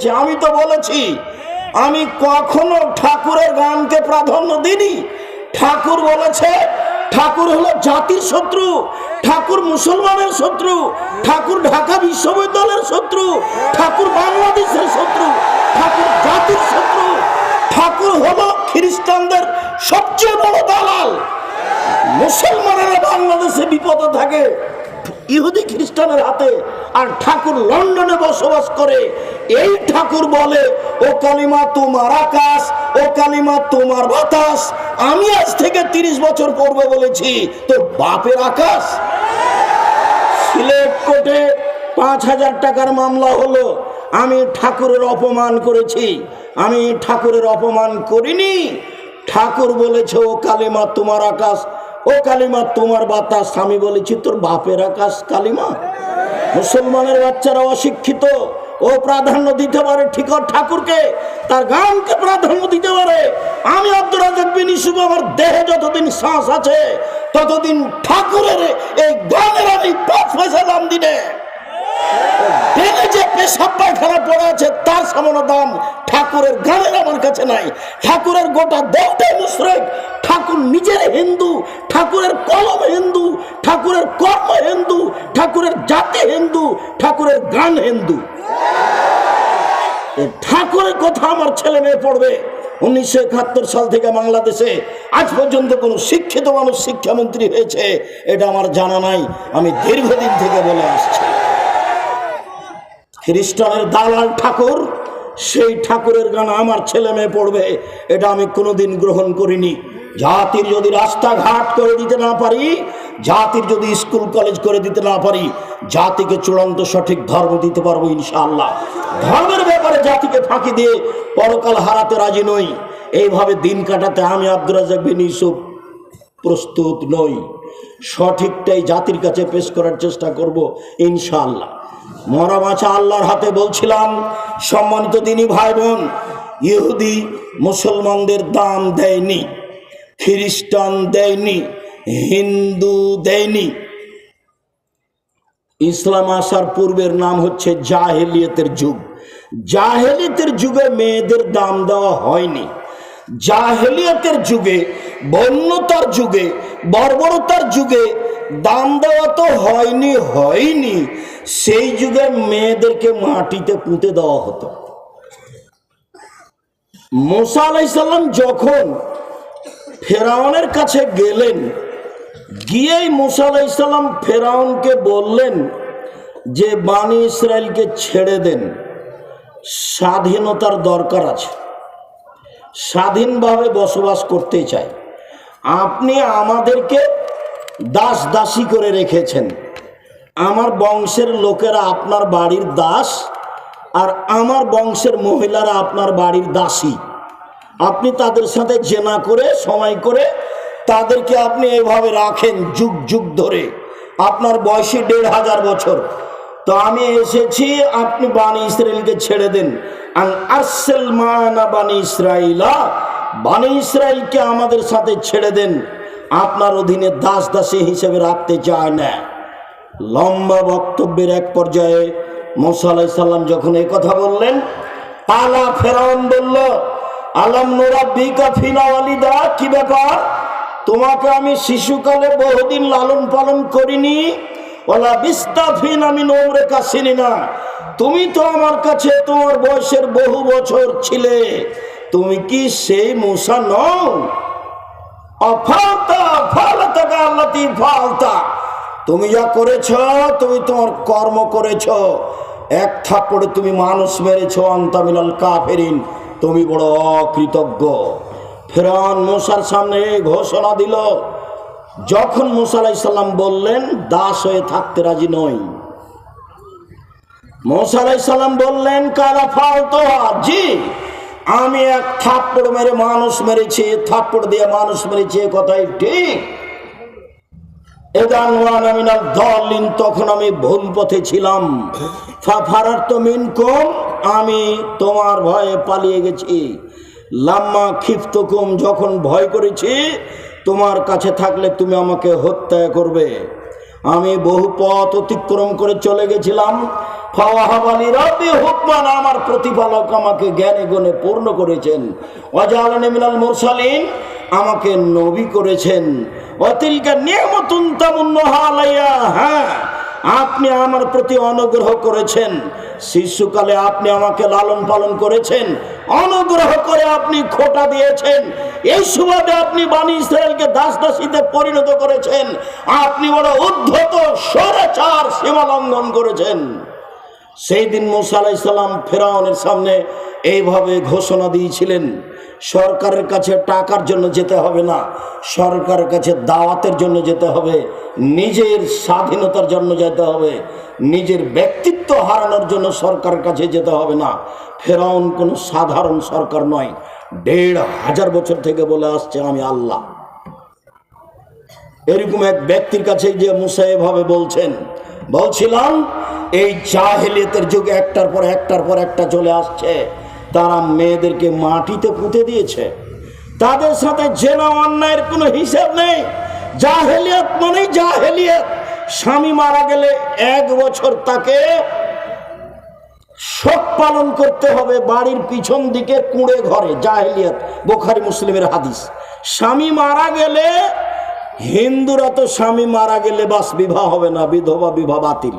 লিখেছে। আমি তো বলেছি আমি কখনো ঠাকুরের গানকে প্রাধান্য দিইনি। ঠাকুর বলেছে ঠাকুর হলো জাতির শত্রু, ঠাকুর মুসলমানের শত্রু, ঠাকুর ঢাকা বিশ্ববিদ্যালয়ের শত্রু, ঠাকুর বাংলাদেশের শত্রু, ঠাকুর জাতির শত্রু, ঠাকুর হলো খ্রিস্টানদের সবচেয়ে বড় দালাল। মুসলমানেরা বাংলাদেশে বিপদে থাকে ইহুদি খ্রিস্টানের হাতে, আর ঠাকুর লন্ডনে বসবাস করে। এই ঠাকুর বলে ও কালিমা তোমার আকাশ, ও কালিমা তোমার বাতাস। আমি আজ থেকে 30 বছর পূর্বে বলেছি তোর বাপের আকাশ। সিলেট কোর্টে 5,000 টাকার মামলা হলো। আমি ঠাকুরের অপমান করেছি? আমি ঠাকুরের অপমান করিনি। ঠাকুর বলেছে ও কালিমা তোমার আকাশ, ও কালিমা তোমার বাতাস। আমি বলেছি তোর বাপের আকাশ কালিমা। মুসলমানের বাচ্চারা অশিক্ষিত, ও প্রাধান্য দিতে পারে ঠিক ঠাকুরকে, তার গানকে প্রাধান্য দিতে পারে। আমি আব্দুর রাজ্জাক বিন ইউসুফ, আমার দেহে যতদিন শ্বাস আছে ততদিন ঠাকুরের এই গানের আমি 5 পয়সা দাম দিনে। দেহে যে পেশাব পায়খানা পড়ে আছে তার সামান্য দাম ঠাকুরের গানের আমার কাছে নাই। ঠাকুরের গোটা দেহটাই মুশরিক। ঠাকুর নিজের হিন্দু, ঠাকুরের কলম হিন্দু, ঠাকুরের কর্ম হিন্দু, ঠাকুরের জাতি হিন্দু, ঠাকুরের গান হিন্দু। ঠাকুরের কথা আমার ছেলে মেয়ে পড়বে। 1971 সাল থেকে বাংলাদেশে আজ পর্যন্ত কোন শিক্ষিত মানুষ শিক্ষামন্ত্রী হয়েছে এটা আমার জানা নাই। আমি দীর্ঘদিন থেকে বলে আসছি খ্রিস্টানের দালাল ঠাকুর, সেই ঠাকুরের গান আমার ছেলে মেয়ে পড়বে এটা আমি কোনোদিন গ্রহণ করিনি। জাতির যদি রাস্তাঘাট করে দিতে না পারি, জাতির যদি স্কুল কলেজ করে দিতে না পারি, জাতিকে চূড়ান্ত সঠিক ধর্ম দিতে পারবো ইনশাআল্লাহ। ধর্মের ব্যাপারে জাতিকে ফাঁকি দিয়ে পরকাল হারাতে রাজি নই। এইভাবে দিন কাটাতে আমি আব্দুর রাজ্জাক বিন ইউসুফ প্রস্তুত নই। সঠিকটাই জাতির কাছে পেশ করার চেষ্টা করব ইনশাআল্লাহ। মরা বাঁচা আল্লাহর হাতে। বলছিলাম সম্মানিত দিনী ভাই বোন, ইহুদি মুসলমানদের দাম দেয়নি, খ্রিস্টান দেয়নি, হিন্দু দেয়নি। ইসলাম আসার পূর্বের নাম হচ্ছে জাহেলিয়াতের যুগ। জাহেলিয়াতের যুগে মেয়েদের দাম দেওয়া হয়নি। জাহেলিয়াতের যুগে, বন্যতার যুগে, বর্বরতার যুগে দাম দেওয়া তো হয়নি। সেই যুগে মেয়েদেরকে মাটিতে পুঁতে দেওয়া হতো। মুসা আলাইহিস সালাম যখন ফেরাউনের কাছে গেলেন, গিয়েই মুসা আলাইহিস সালাম ফেরাউনকে বললেন যে বানি ইসরায়েলকে ছেড়ে দেন, স্বাধীনতার দরকার আছে, স্বাধীনভাবে বসবাস করতে চাই। আপনি আমাদেরকে দাস দাসী করে রেখেছেন। আমার বংশের লোকেরা আপনার বাড়ির দাস, আর আমার বংশের মহিলারা আপনার বাড়ির দাসী। আপনি তাদের সাথে জেনা করে সময় করে তাদেরকে আপনি এভাবে রাখেন যুগ যুগ ধরে। আপনার বয়সী 1,500 বছর। তো আমি এসেছি, আপনি বানি ইসরায়েলকে ছেড়ে দেন। আরসেল মানা বানি ইসরাইলা, বানি ইসরায়েলকে আমাদের সাথে ছেড়ে দেন। আপনার অধীনে দাস দাসী হিসেবে রাখতে চায় না। লম্বা বক্তব্যের এক পর্যায়ে মুসা আলাইহিস সালাম যখন এই কথা বললেন, পালা ফেরাউন বলল, আলাম নুরাব্বিকা ফিনা ওয়ালিদা, কি ব্যাপার? তোমাকে আমি শিশুকালে বহুদিন লালন পালন করিনি? ওয়ালা বিস্তাফিনা মিন উমরিকা সিনিনা, তুমি তো আমার কাছে তোমার বয়সের বহু বছর ছিলে। তুমি কি সেই মুসা নও? আফালতা ফালাতাকা আল্লাতী ফালতা, তুমি যা করেছ, তুমি তোমার কর্ম করেছ। এক থাপ্পড়ে তুমি মানুষ মেরেছ। আনতা মিনাল কাফিরিন, তুমি বড় অকৃতজ্ঞ। ফেরাউন মুসার সামনে ঘোষণা দিল। যখন মুসা আলাইহিস সালাম বললেন দাস হয়ে থাকতে রাজি নই, মুসা আলাইহিস সালাম বললেন কারা ফালতু, জি আমি এক থাপ্পড় মেরে মানুষ মেরেছি, থাপ্পড় দিয়ে মানুষ মেরেছি, কথাই ঠিক। তখন আমি ভুল পথে ছিলাম। আমি তোমার ভয়ে পালিয়ে গেছি। লাম্মা খিফতুকুম, যখন ভয় করেছি তোমার কাছে থাকলে তুমি আমাকে হত্যা করবে। আমি বহু পথ অতিক্রম করে চলে গেছিলাম, ফাওয়াহাবালি রাব্বি হুকমান, আমার প্রতিপালক আমাকে জ্ঞানে গুণে পূর্ণ করেছেন। ওয়াজআলানি মিনাল মুরসালিন, আমাকে নবী করেছেন। ওয়াতিলকা নি'মাতুন তামুন্নুহা আলাইয়া, হ্যাঁ আপনি আমার প্রতি অনুগ্রহ করেছেন। শিশুকালে আপনি আমাকে লালন পালন করেছেন, অনুগ্রহ করে আপনি খোটা দিয়েছেন। এই সুবাদে আপনি বনী ইসরায়েলকে দাস দাসীতে পরিণত করেছেন। আপনি বড় উদ্ধত স্বৈরাচার সীমা লঙ্ঘন করেছেন। সেই দিন মূসা আলাইহিস সালাম ফেরাউনের সামনে এইভাবে ঘোষণা দিয়েছিলেন, সরকারের কাছে টাকার জন্য যেতে হবে না, সরকারের কাছে দাওয়াতের জন্য যেতে হবে, নিজের স্বাধীনতার জন্য যেতে হবে, নিজের ব্যক্তিত্ব হারানোর জন্য সরকারের কাছে যেতে হবে না। ফেরাউন কোনো সাধারণ সরকার নয়, ১৫০০ বছর থেকে বলে আসছে আমি আল্লাহ। এরকম এক ব্যক্তির কাছে যে মূসা এভাবে বলছিলাম, এই জাহেলিয়াতের যুগে একটার পর একটা চলে আসছে। তারা মেয়েদেরকে মাটিতে পুঁতে দিয়েছে, তাদের সাথে জেনা অন্যায়ের কোনো হিসাব নেই। জাহেলিয়াত মানেই জাহেলিয়াত। স্বামী মারা গেলে 1 বছর তাকে শোক পালন করতে হবে বাড়ির পিছন দিকে কুঁড়ে ঘরে। জাহেলিয়াত, বুখারী মুসলিমের হাদিস। স্বামী মারা গেলে, হিন্দুরা তো স্বামী মারা গেলে বাস বিবাহ হবে না, বিধবা বিবাহ বাতিল।